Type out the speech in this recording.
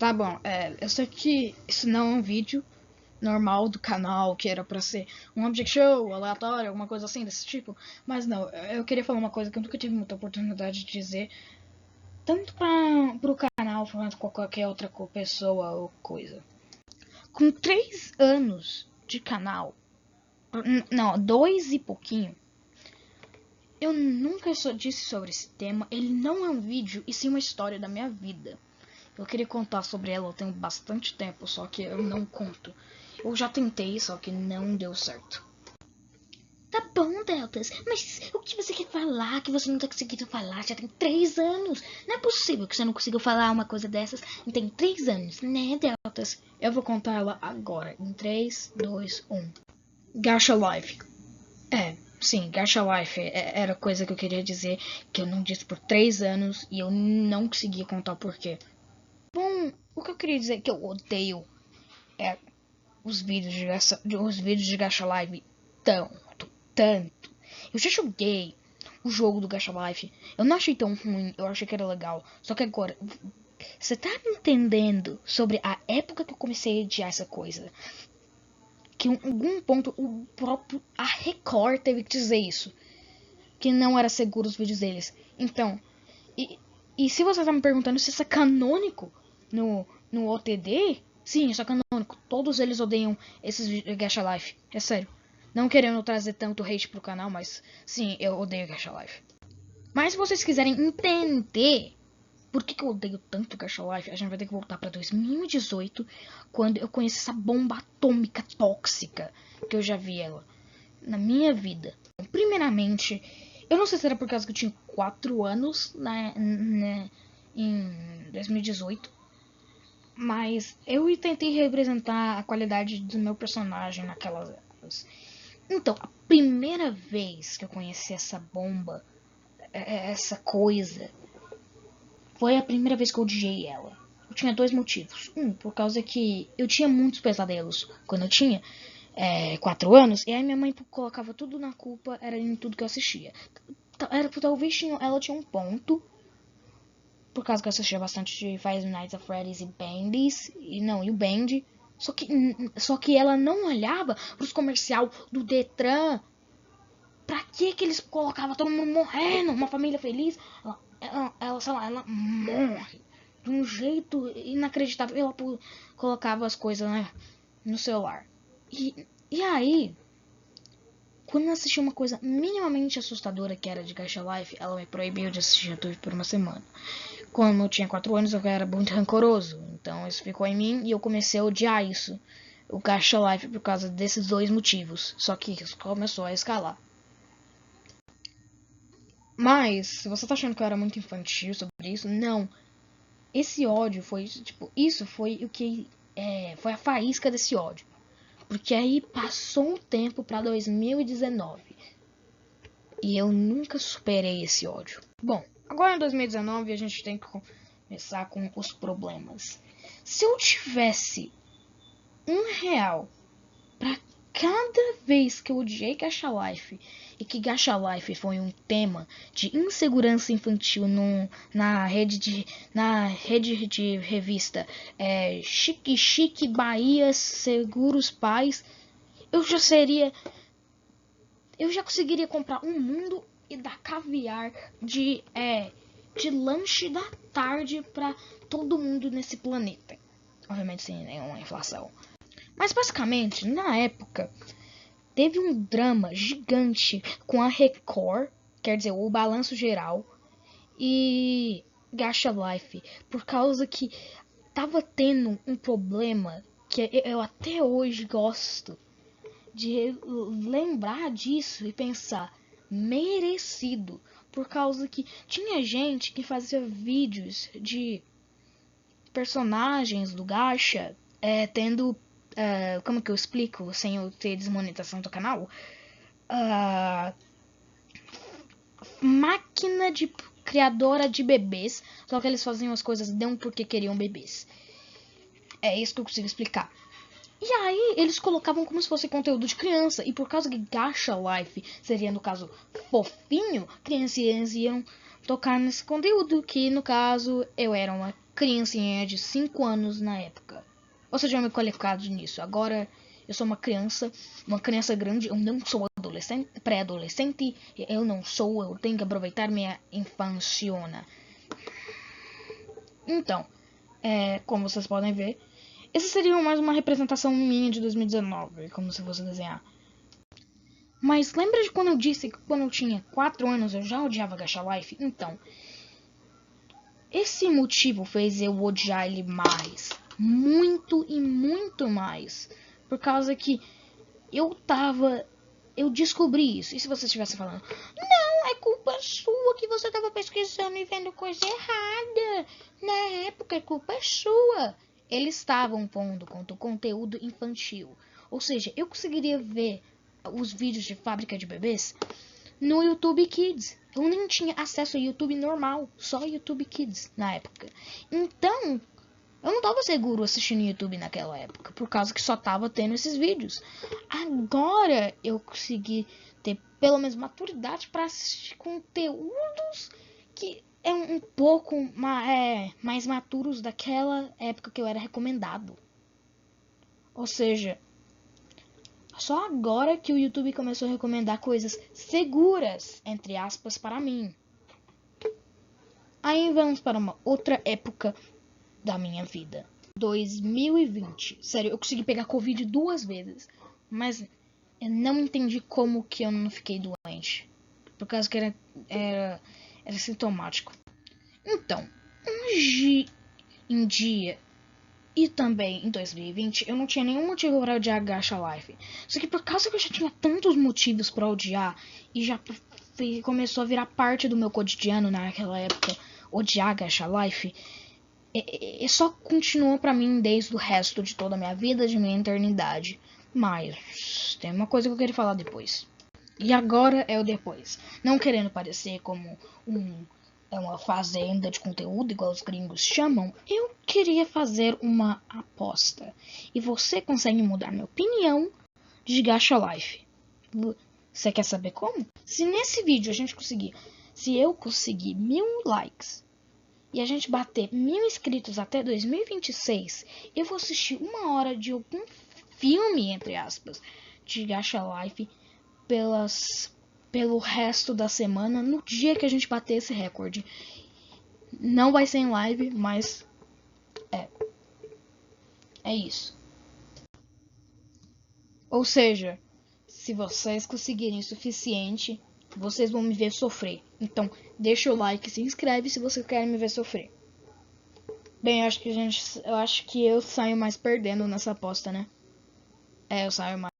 Tá bom, eu sei que isso não é um vídeo normal do canal, que era pra ser um object show, aleatório, alguma coisa assim desse tipo. Mas não, eu queria falar uma coisa que eu nunca tive muita oportunidade de dizer, tanto pro canal quanto com qualquer outra pessoa ou coisa. Com 3 anos de canal, não, 2 e pouquinho, eu nunca só disse sobre esse tema. Ele não é um vídeo, e sim uma história da minha vida. Eu queria contar sobre ela, eu tenho bastante tempo, só que eu não conto. Eu já tentei, só que não deu certo. Tá bom, Deltas, mas o que você quer falar que você não tá conseguindo falar? Já tem 3 anos. Não é possível que você não consiga falar uma coisa dessas e tem 3 anos, né, Deltas? Eu vou contar ela agora, em 3, 2, 1. Gacha Life. Sim, Gacha Life era coisa que eu queria dizer, que eu não disse por 3 anos e eu não conseguia contar o porquê. Bom, o que eu queria dizer é que eu odeio os vídeos de Gacha Life tanto. Eu já joguei o jogo do Gacha Life. Eu não achei tão ruim, eu achei que era legal. Só que agora, você tá me entendendo sobre a época que eu comecei a odiar essa coisa? Que em algum ponto a Record teve que dizer isso. Que não era seguro os vídeos deles. Então, e se você tá me perguntando se isso é canônico no OTD, sim, isso é canônico. Todos eles odeiam esses Gacha Life. É sério. Não querendo trazer tanto hate pro canal, mas sim, eu odeio Gacha Life. Mas se vocês quiserem entender por que eu odeio tanto Gacha Life, a gente vai ter que voltar pra 2018, quando eu conheci essa bomba atômica tóxica que eu já vi ela na minha vida. Primeiramente, eu não sei se era por causa que eu tinha 4 anos em 2018, mas eu tentei representar a qualidade do meu personagem naquelas épocas. Então, a primeira vez que eu conheci essa bomba, essa coisa, foi a primeira vez que eu odiei ela. Eu tinha 2 motivos. Por causa que eu tinha muitos pesadelos quando eu tinha 4 anos, e aí minha mãe colocava tudo na culpa, era em tudo que eu assistia. Talvez ela tinha um ponto, por causa que eu assistia bastante de Five Nights at Freddy's e Bandys, e o Band. Só que ela não olhava pros comercial do Detran. Pra que eles colocavam todo mundo morrendo, uma família feliz? Ela morre de um jeito inacreditável. Ela colocava as coisas, né, no celular. E aí, quando eu assisti uma coisa minimamente assustadora que era de Gacha Life, ela me proibiu de assistir YouTube por uma semana. Quando eu tinha 4 anos, eu era muito rancoroso. Então isso ficou em mim e eu comecei a odiar isso. O Gacha Life por causa desses 2 motivos. Só que isso começou a escalar. Mas, se você tá achando que eu era muito infantil sobre isso, não. Esse ódio foi, isso foi o que... foi a faísca desse ódio. Porque aí passou um tempo pra 2019. E eu nunca superei esse ódio. Bom, agora em 2019 a gente tem que começar com os problemas. Se eu tivesse R$1 pra cada vez que eu odiei Gacha Life e que Gacha Life foi um tema de insegurança infantil na rede de revista Chique Chique Bahia Seguros Pais, eu já conseguiria comprar um mundo e dar caviar de lanche da tarde pra todo mundo nesse planeta. Obviamente sem nenhuma inflação. Mas basicamente, na época, teve um drama gigante com a Record, quer dizer, o Balanço Geral, e Gacha Life, por causa que tava tendo um problema que eu até hoje gosto de lembrar disso e pensar, merecido, por causa que tinha gente que fazia vídeos de personagens do Gacha tendo como que eu explico sem eu ter desmonetização do canal? Máquina de criadora de bebês, só que eles faziam as coisas não porque queriam bebês. É isso que eu consigo explicar. E aí eles colocavam como se fosse conteúdo de criança, e por causa que Gacha Life seria no caso fofinho, crianças iam tocar nesse conteúdo, que no caso eu era uma criancinha de 5 anos na época. Você já me colocado nisso. Agora eu sou uma criança grande. Eu não sou adolescente, pré-adolescente. Eu não sou. Eu tenho que aproveitar minha infanciona. Então, como vocês podem ver, essa seria mais uma representação minha de 2019, como se fosse desenhar. Mas lembra de quando eu disse que quando eu tinha 4 anos eu já odiava Gacha Life? Então, esse motivo fez eu odiar ele mais. Muito e muito mais. Por causa que eu descobri isso. E se você estivesse falando, não, é culpa sua que você estava pesquisando e vendo coisa errada. Na época, é culpa sua. Eles estavam pondo conteúdo infantil. Ou seja, eu conseguiria ver os vídeos de fábrica de bebês no YouTube Kids. Eu nem tinha acesso ao YouTube normal, só YouTube Kids na época. Então, eu não tava seguro assistindo YouTube naquela época, por causa que só tava tendo esses vídeos. Agora eu consegui ter pelo menos maturidade para assistir conteúdos que é um pouco mais maturos daquela época que eu era recomendado. Ou seja, só agora que o YouTube começou a recomendar coisas seguras, entre aspas, para mim. Aí vamos para uma outra época da minha vida. 2020. Sério, eu consegui pegar Covid 2 vezes. Mas eu não entendi como que eu não fiquei doente. Por causa que era sintomático. Então, hoje em dia e também em 2020, eu não tinha nenhum motivo para odiar Gacha Life. Só que por causa que eu já tinha tantos motivos para odiar e já começou a virar parte do meu cotidiano naquela época, odiar Gacha Life, e só continuou pra mim desde o resto de toda a minha vida, de minha eternidade. Mas tem uma coisa que eu queria falar depois. E agora é o depois. Não querendo parecer como uma fazenda de conteúdo, igual os gringos chamam, eu queria fazer uma aposta. E você consegue mudar minha opinião de Gacha Life. Você quer saber como? Se nesse vídeo a gente conseguir, se eu conseguir 1000 likes e a gente bater 1000 inscritos até 2026, eu vou assistir 1 hora de algum filme, entre aspas, de Gacha Life pelo resto da semana, no dia que a gente bater esse recorde. Não vai ser em live, mas é isso. Ou seja, se vocês conseguirem o suficiente, vocês vão me ver sofrer. Então, deixa o like e se inscreve se vocês querem me ver sofrer. Bem, eu acho que eu saio mais perdendo nessa aposta, né? Eu saio mais.